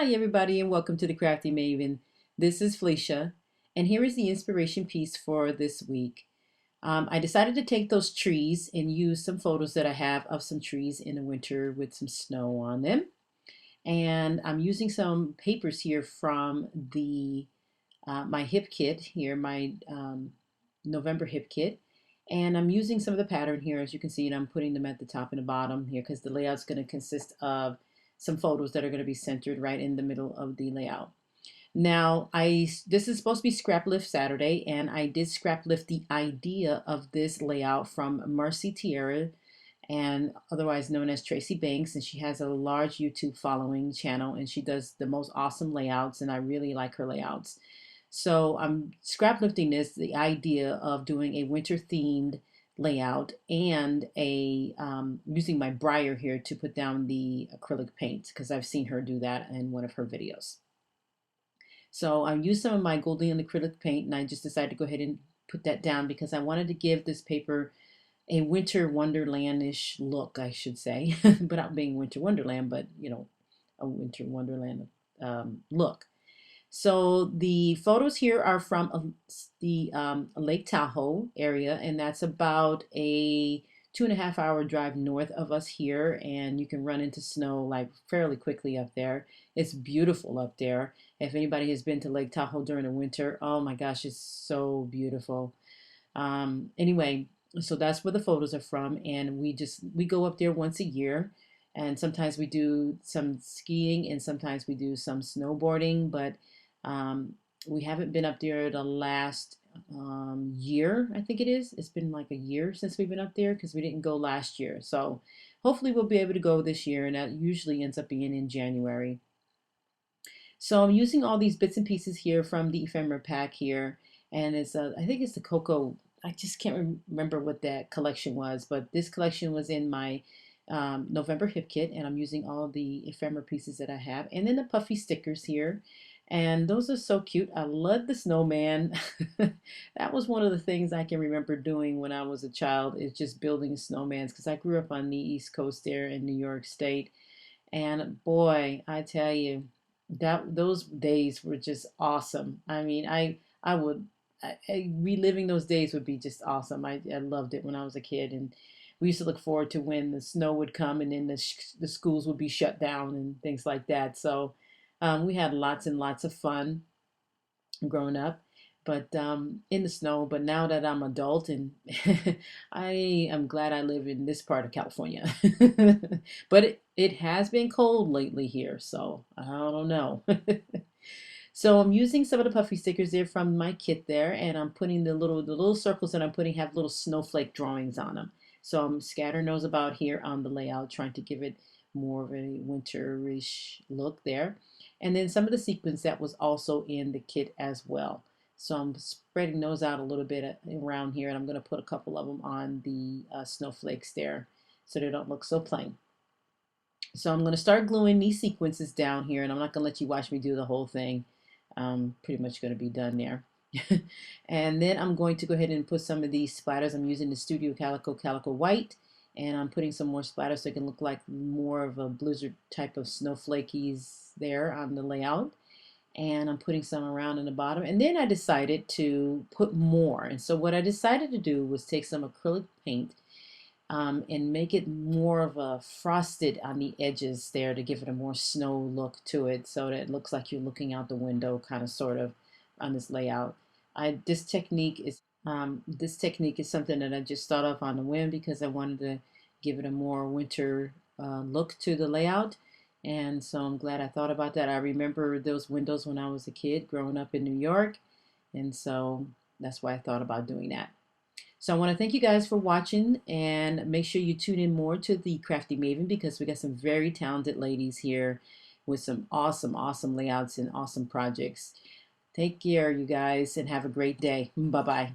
Hi everybody and welcome to the Crafty Maven. This is Felicia and here is the inspiration piece for this week. I decided to take those trees and use some photos that I have of some trees in the winter with some snow on them. And I'm using some papers here from the my hip kit here, my November hip kit. And I'm using some of the pattern here, as you can see, and I'm putting them at the top and the bottom here because the layout's going to consist of some photos that are going to be centered right in the middle of the layout. Now, this is supposed to be Scraplift Saturday, and I did scraplift the idea of this layout from Marcy Tierra, and otherwise known as Tracy Banks, and she has a large YouTube following channel, and she does the most awesome layouts, and I really like her layouts. So I'm scraplifting this, the idea of doing a winter themed layout and a using my briar here to put down the acrylic paint because I've seen her do that in one of her videos. So I used some of my golden acrylic paint and I just decided to go ahead and put that down because I wanted to give this paper a winter wonderland-ish look, I should say, without being winter wonderland, but you know, a winter wonderland look. So the photos here are from the Lake Tahoe area, and that's about a 2.5 hour drive north of us here, and you can run into snow like fairly quickly up there. It's beautiful up there. If anybody has been to Lake Tahoe during the winter, oh my gosh, it's so beautiful. Anyway, so that's where the photos are from, and we go up there once a year. And sometimes we do some skiing and sometimes we do some snowboarding, but um, we haven't been up there the last year, I think it is. It's been like a year since we've been up there because we didn't go last year. So hopefully we'll be able to go this year, and that usually ends up being in January. So I'm using all these bits and pieces here from the ephemera pack here, and I think it's the cocoa. I just can't remember what that collection was, but this collection was in my November hip kit, and I'm using all the ephemera pieces that I have, and then the puffy stickers here. And those are so cute. I love the snowman. That was one of the things I can remember doing when I was a child, is just building snowmans because I grew up on the East Coast there in New York State. And boy, I tell you, that those days were just awesome. I mean, I would reliving those days would be just awesome. I loved it when I was a kid, and we used to look forward to when the snow would come and then the schools would be shut down and things like that. So we had lots and lots of fun growing up, but in the snow. But now that I'm adult, and I am glad I live in this part of California. But it has been cold lately here, so I don't know. So I'm using some of the puffy stickers there from my kit there, and I'm putting the little circles that I'm putting have little snowflake drawings on them. So I'm scattering those about here on the layout, trying to give it more of a winterish look there. And then some of the sequins that was also in the kit as well. So I'm spreading those out a little bit around here, and I'm going to put a couple of them on the snowflakes there so they don't look so plain. So I'm going to start gluing these sequences down here, and I'm not going to let you watch me do the whole thing. Pretty much going to be done there. And then I'm going to go ahead and put some of these splatters. I'm using the Studio Calico White, and I'm putting some more splatters so it can look like more of a blizzard type of snowflakies there on the layout. And I'm putting some around in the bottom. And then I decided to put more. And so what I decided to do was take some acrylic paint and make it more of a frosted on the edges there to give it a more snow look to it, so that it looks like you're looking out the window, kind of sort of, on this layout. This technique is something that I just thought of on the whim because I wanted to give it a more winter look to the layout. And so I'm glad I thought about that. I remember those windows when I was a kid growing up in New York, and so that's why I thought about doing that. So I want to thank you guys for watching, and make sure you tune in more to the Crafty Maven because we got some very talented ladies here with some awesome, awesome layouts and awesome projects. Take care, you guys, and have a great day. Bye-bye.